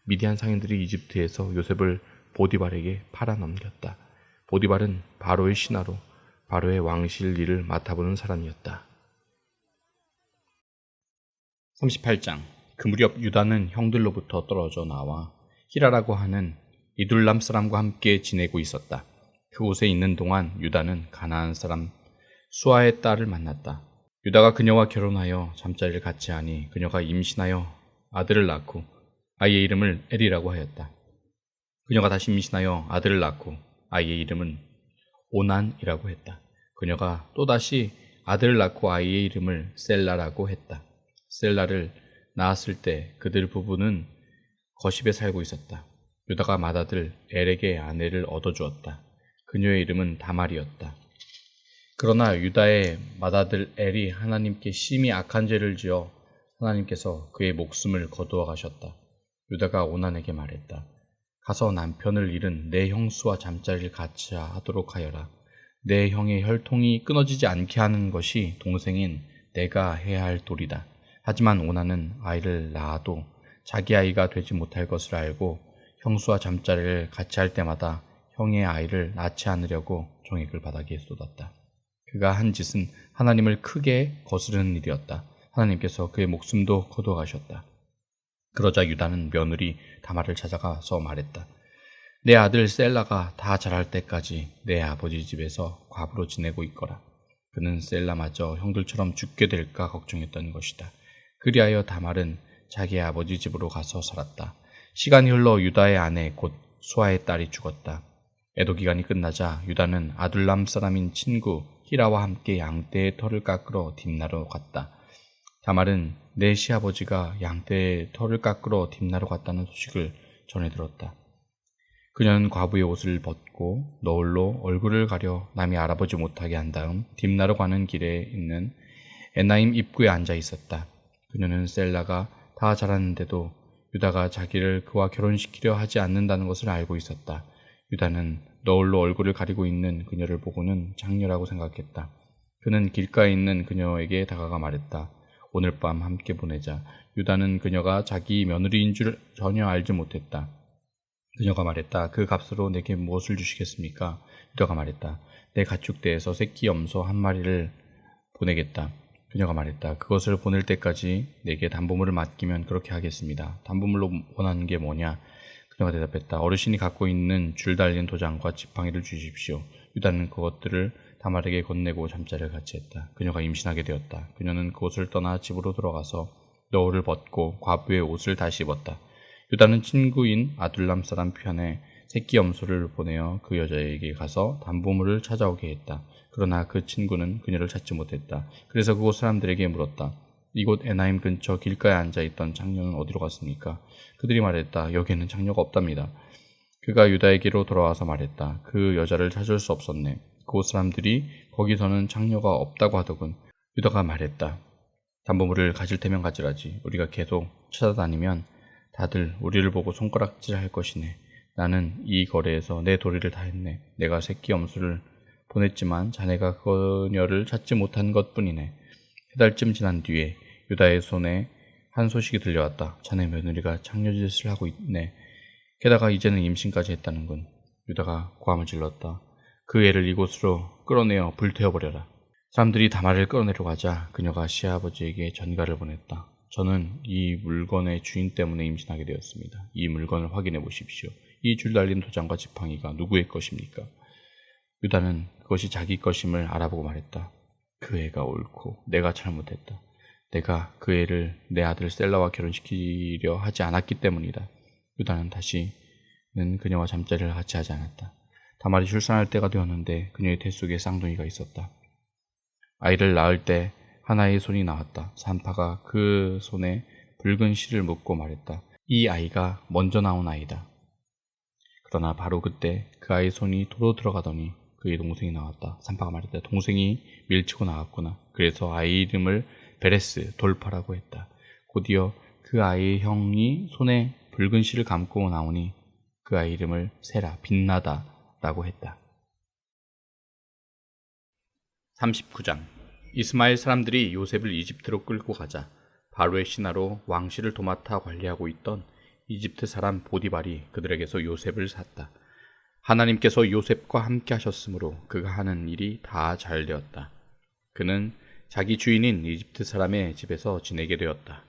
미디안 상인들이 이집트에서 요셉을 보디발에게 팔아넘겼다. 보디발은 바로의 신하로 바로의 왕실 일을 맡아보는 사람이었다. 38장. 그 무렵 유다는 형들로부터 떨어져 나와 히라라고 하는 이둘람 사람과 함께 지내고 있었다. 그곳에 있는 동안 유다는 가나안 사람 수아의 딸을 만났다. 유다가 그녀와 결혼하여 잠자리를 같이 하니 그녀가 임신하여 아들을 낳고 아이의 이름을 엘이라고 하였다. 그녀가 다시 임신하여 아들을 낳고 아이의 이름은 오난이라고 했다. 그녀가 또다시 아들을 낳고 아이의 이름을 셀라라고 했다. 셀라를 낳았을 때 그들 부부는 거십에 살고 있었다. 유다가 맏아들 엘에게 아내를 얻어주었다. 그녀의 이름은 다말이었다. 그러나 유다의 맏아들 엘이 하나님께 심히 악한 죄를 지어 하나님께서 그의 목숨을 거두어 가셨다. 유다가 오난에게 말했다. 가서 남편을 잃은 내 형수와 잠자리를 같이 하도록 하여라. 내 형의 혈통이 끊어지지 않게 하는 것이 동생인 내가 해야 할 도리다. 하지만 오난은 아이를 낳아도 자기 아이가 되지 못할 것을 알고 형수와 잠자리를 같이 할 때마다 형의 아이를 낳지 않으려고 종액을 바닥에 쏟았다. 그가 한 짓은 하나님을 크게 거스르는 일이었다. 하나님께서 그의 목숨도 거두어 가셨다. 그러자 유다는 며느리 다말을 찾아가서 말했다. 내 아들 셀라가 다 자랄 때까지 내 아버지 집에서 과부로 지내고 있거라. 그는 셀라마저 형들처럼 죽게 될까 걱정했던 것이다. 그리하여 다말은 자기 아버지 집으로 가서 살았다. 시간이 흘러 유다의 아내 곧 수아의 딸이 죽었다. 애도 기간이 끝나자 유다는 아둘람 사람인 친구 히라와 함께 양떼의 털을 깎으러 딥나로 갔다. 다말은 내 시아버지가 양떼의 털을 깎으러 딥나로 갔다는 소식을 전해 들었다. 그녀는 과부의 옷을 벗고 너울로 얼굴을 가려 남이 알아보지 못하게 한 다음 딥나로 가는 길에 있는 에나임 입구에 앉아 있었다. 그녀는 셀라가 다 자랐는데도 유다가 자기를 그와 결혼시키려 하지 않는다는 것을 알고 있었다. 유다는 너울로 얼굴을 가리고 있는 그녀를 보고는 장녀라고 생각했다. 그는 길가에 있는 그녀에게 다가가 말했다. 오늘 밤 함께 보내자. 유다는 그녀가 자기 며느리인 줄 전혀 알지 못했다. 그녀가 말했다. 그 값으로 내게 무엇을 주시겠습니까? 유다가 말했다. 내 가축대에서 새끼 염소 한 마리를 보내겠다. 그녀가 말했다. 그것을 보낼 때까지 내게 담보물을 맡기면 그렇게 하겠습니다. 담보물로 원하는 게 뭐냐? 그녀가 대답했다. 어르신이 갖고 있는 줄 달린 도장과 지팡이를 주십시오. 유다는 그것들을 다말에게 건네고 잠자리를 같이 했다. 그녀가 임신하게 되었다. 그녀는 그곳을 떠나 집으로 돌아가서 너울을 벗고 과부의 옷을 다시 입었다. 유다는 친구인 아둘람 사람 편에 새끼 염소를 보내어 그 여자에게 가서 담보물을 찾아오게 했다. 그러나 그 친구는 그녀를 찾지 못했다. 그래서 그곳 사람들에게 물었다. 이곳 에나임 근처 길가에 앉아있던 장녀는 어디로 갔습니까? 그들이 말했다. 여기에는 장녀가 없답니다. 그가 유다에게로 돌아와서 말했다. 그 여자를 찾을 수 없었네. 그곳 사람들이 거기서는 창녀가 없다고 하더군. 유다가 말했다. 담보물을 가질 테면 가지라지. 우리가 계속 찾아다니면 다들 우리를 보고 손가락질할 것이네. 나는 이 거래에서 내 도리를 다했네. 내가 새끼 엄수를 보냈지만 자네가 그녀를 찾지 못한 것뿐이네. 3달쯤 지난 뒤에 유다의 손에 한 소식이 들려왔다. 자네 며느리가 창녀짓을 하고 있네. 게다가 이제는 임신까지 했다는군. 유다가 고함을 질렀다. 그 애를 이곳으로 끌어내어 불태워버려라. 사람들이 다말을 끌어내려고 하자 그녀가 시아버지에게 전가를 보냈다. 저는 이 물건의 주인 때문에 임신하게 되었습니다. 이 물건을 확인해 보십시오. 이 줄 달린 도장과 지팡이가 누구의 것입니까? 유다는 그것이 자기 것임을 알아보고 말했다. 그 애가 옳고 내가 잘못했다. 내가 그 애를 내 아들 셀라와 결혼시키려 하지 않았기 때문이다. 유다는 다시는 그녀와 잠자리를 같이 하지 않았다. 다말이 출산할 때가 되었는데 그녀의 태 속에 쌍둥이가 있었다. 아이를 낳을 때 하나의 손이 나왔다. 산파가 그 손에 붉은 실을 묶고 말했다. 이 아이가 먼저 나온 아이다. 그러나 바로 그때 그 아이의 손이 도로 들어가더니 그의 동생이 나왔다. 산파가 말했다. 동생이 밀치고 나왔구나. 그래서 아이 이름을 베레스, 돌파라고 했다. 곧이어 그 아이의 형이 손에 붉은 실을 감고 나오니 그 아이 이름을 세라, 빛나다 라고 했다. 39장 이스마엘 사람들이 요셉을 이집트로 끌고 가자 바로의 신하로 왕실을 도맡아 관리하고 있던 이집트 사람 보디발이 그들에게서 요셉을 샀다. 하나님께서 요셉과 함께 하셨으므로 그가 하는 일이 다 잘 되었다. 그는 자기 주인인 이집트 사람의 집에서 지내게 되었다.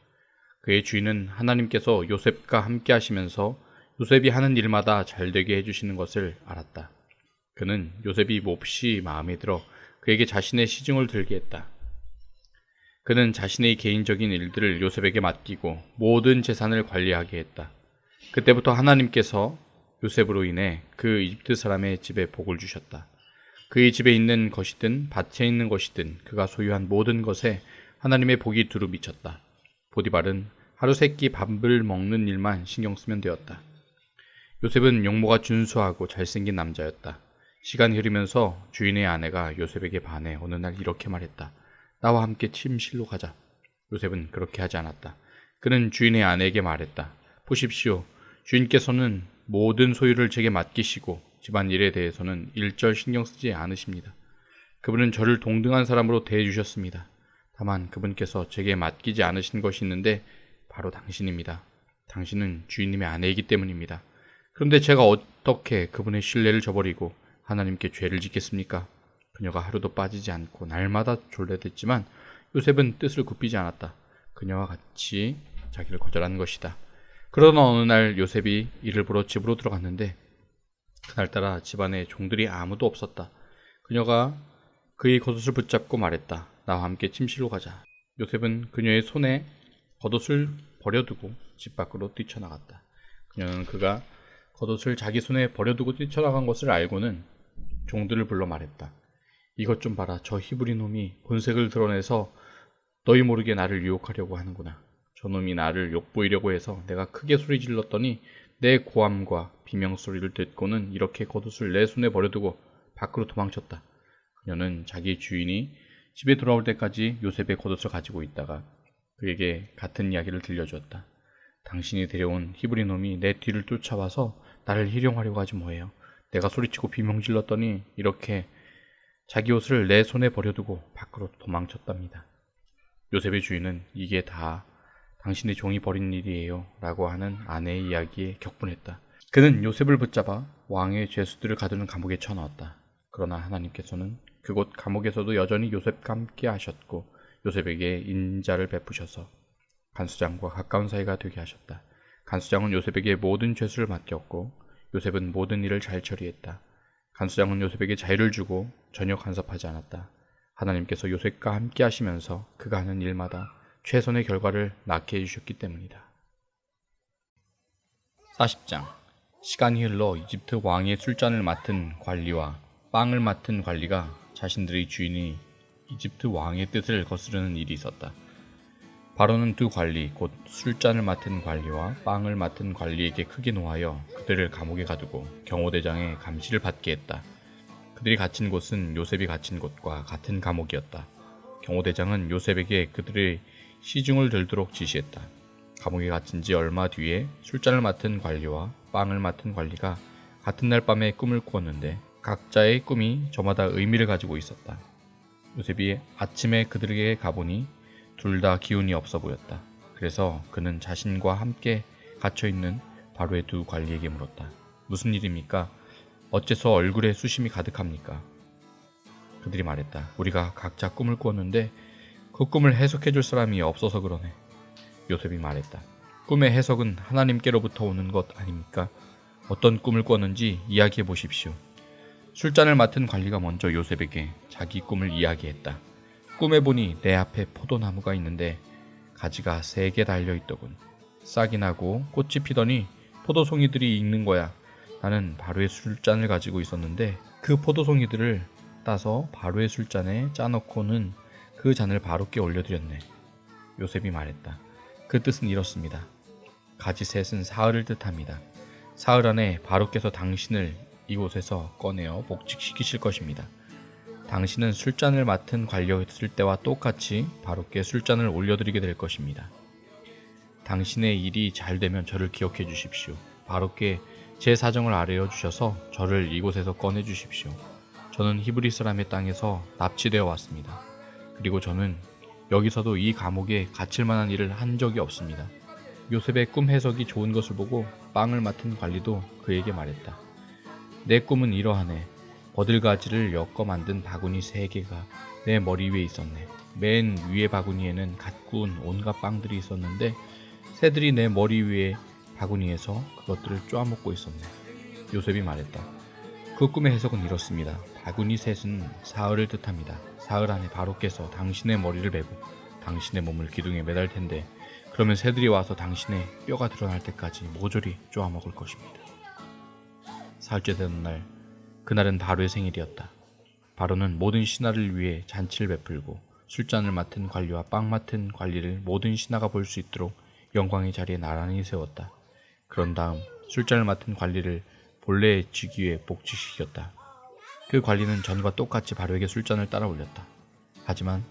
그의 주인은 하나님께서 요셉과 함께 하시면서 요셉이 하는 일마다 잘 되게 해주시는 것을 알았다. 그는 요셉이 몹시 마음에 들어 그에게 자신의 시중을 들게 했다. 그는 자신의 개인적인 일들을 요셉에게 맡기고 모든 재산을 관리하게 했다. 그때부터 하나님께서 요셉으로 인해 그 이집트 사람의 집에 복을 주셨다. 그의 집에 있는 것이든 밭에 있는 것이든 그가 소유한 모든 것에 하나님의 복이 두루 미쳤다. 보디발은 하루 세끼 밥을 먹는 일만 신경 쓰면 되었다. 요셉은 용모가 준수하고 잘생긴 남자였다. 시간이 흐르면서 주인의 아내가 요셉에게 반해 어느 날 이렇게 말했다. 나와 함께 침실로 가자. 요셉은 그렇게 하지 않았다. 그는 주인의 아내에게 말했다. 보십시오. 주인께서는 모든 소유를 제게 맡기시고 집안일에 대해서는 일절 신경 쓰지 않으십니다. 그분은 저를 동등한 사람으로 대해주셨습니다. 다만 그분께서 제게 맡기지 않으신 것이 있는데 바로 당신입니다. 당신은 주인님의 아내이기 때문입니다. 그런데 제가 어떻게 그분의 신뢰를 저버리고 하나님께 죄를 짓겠습니까? 그녀가 하루도 빠지지 않고 날마다 졸라댔지만 요셉은 뜻을 굽히지 않았다. 그녀와 같이 자기를 거절한 것이다. 그러던 어느 날 요셉이 일을 보러 집으로 들어갔는데 그날따라 집안에 종들이 아무도 없었다. 그녀가 그의 겉옷을 붙잡고 말했다. 나와 함께 침실로 가자. 요셉은 그녀의 손에 겉옷을 버려두고 집 밖으로 뛰쳐나갔다. 그녀는 그가 겉옷을 자기 손에 버려두고 뛰쳐나간 것을 알고는 종들을 불러 말했다. 이것 좀 봐라. 저 히브리 놈이 본색을 드러내서 너희 모르게 나를 유혹하려고 하는구나. 저놈이 나를 욕보이려고 해서 내가 크게 소리 질렀더니 내 고함과 비명소리를 듣고는 이렇게 겉옷을 내 손에 버려두고 밖으로 도망쳤다. 그녀는 자기 주인이 집에 돌아올 때까지 요셉의 겉옷을 가지고 있다가 그에게 같은 이야기를 들려주었다. 당신이 데려온 히브리 놈이 내 뒤를 쫓아와서 나를 희롱하려고 하지 뭐예요. 내가 소리치고 비명질렀더니 이렇게 자기 옷을 내 손에 버려두고 밖으로 도망쳤답니다. 요셉의 주인은 이게 다 당신의 종이 벌인 일이에요 라고 하는 아내의 이야기에 격분했다. 그는 요셉을 붙잡아 왕의 죄수들을 가두는 감옥에 쳐넣었다. 그러나 하나님께서는 그곳 감옥에서도 여전히 요셉과 함께 하셨고 요셉에게 인자를 베푸셔서 간수장과 가까운 사이가 되게 하셨다. 간수장은 요셉에게 모든 죄수를 맡겼고 요셉은 모든 일을 잘 처리했다. 간수장은 요셉에게 자유를 주고 전혀 간섭하지 않았다. 하나님께서 요셉과 함께 하시면서 그가 하는 일마다 최선의 결과를 낳게 해주셨기 때문이다. 40장 시간이 흘러 이집트 왕의 술잔을 맡은 관리와 빵을 맡은 관리가 자신들의 주인이 이집트 왕의 뜻을 거스르는 일이 있었다. 바로는 두 관리, 곧 술잔을 맡은 관리와 빵을 맡은 관리에게 크게 노하여 그들을 감옥에 가두고 경호대장의 감시를 받게 했다. 그들이 갇힌 곳은 요셉이 갇힌 곳과 같은 감옥이었다. 경호대장은 요셉에게 그들의 시중을 들도록 지시했다. 감옥에 갇힌 지 얼마 뒤에 술잔을 맡은 관리와 빵을 맡은 관리가 같은 날 밤에 꿈을 꾸었는데 각자의 꿈이 저마다 의미를 가지고 있었다. 요셉이 아침에 그들에게 가보니 둘 다 기운이 없어 보였다. 그래서 그는 자신과 함께 갇혀있는 바로의 두 관리에게 물었다. 무슨 일입니까? 어째서 얼굴에 수심이 가득합니까? 그들이 말했다. 우리가 각자 꿈을 꾸었는데 그 꿈을 해석해줄 사람이 없어서 그러네. 요셉이 말했다. 꿈의 해석은 하나님께로부터 오는 것 아닙니까? 어떤 꿈을 꾸었는지 이야기해 보십시오. 술잔을 맡은 관리가 먼저 요셉에게 자기 꿈을 이야기했다. 꿈에 보니 내 앞에 포도나무가 있는데 가지가 3개 달려있더군. 싹이 나고 꽃이 피더니 포도송이들이 익는 거야. 나는 바로의 술잔을 가지고 있었는데 그 포도송이들을 따서 바로의 술잔에 짜놓고는 그 잔을 바로께 올려드렸네. 요셉이 말했다. 그 뜻은 이렇습니다. 가지 셋은 사흘을 뜻합니다. 사흘 안에 바로께서 당신을 이곳에서 꺼내어 복직시키실 것입니다. 당신은 술잔을 맡은 관리였을 때와 똑같이 바로께 술잔을 올려드리게 될 것입니다. 당신의 일이 잘 되면 저를 기억해 주십시오. 바로께 제 사정을 아뢰어 주셔서 저를 이곳에서 꺼내 주십시오. 저는 히브리 사람의 땅에서 납치되어 왔습니다. 그리고 저는 여기서도 이 감옥에 갇힐 만한 일을 한 적이 없습니다. 요셉의 꿈 해석이 좋은 것을 보고 빵을 맡은 관리도 그에게 말했다. 내 꿈은 이러하네. 버들가지를 엮어 만든 바구니 3개가 내 머리 위에 있었네. 맨 위에 바구니에는 갓 구운 온갖 빵들이 있었는데 새들이 내 머리 위에 바구니에서 그것들을 쪼아먹고 있었네. 요셉이 말했다. 그 꿈의 해석은 이렇습니다. 바구니 셋은 사흘을 뜻합니다. 사흘 안에 바로께서 당신의 머리를 베고 당신의 몸을 기둥에 매달 텐데 그러면 새들이 와서 당신의 뼈가 드러날 때까지 모조리 쪼아먹을 것입니다. 사흘째 되는 날, 그날은 바로의 생일이었다. 바로는 모든 신하를 위해 잔치를 베풀고 술잔을 맡은 관리와 빵 맡은 관리를 모든 신하가 볼 수 있도록 영광의 자리에 나란히 세웠다. 그런 다음 술잔을 맡은 관리를 본래의 직위에 복직시켰다. 그 관리는 전과 똑같이 바로에게 술잔을 따라 올렸다. 하지만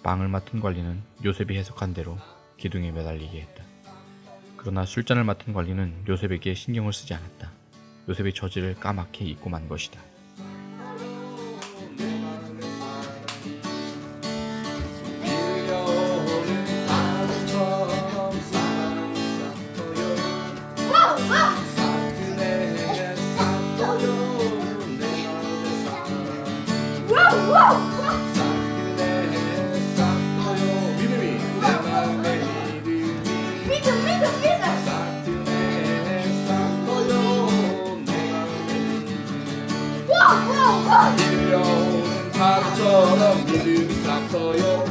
빵을 맡은 관리는 요셉이 해석한 대로 기둥에 매달리게 했다. 그러나 술잔을 맡은 관리는 요셉에게 신경을 쓰지 않았다. 요셉의 처지를 까맣게 잊고 만 것이다. 밀려오는 바람처럼 믿음이 싹 터요.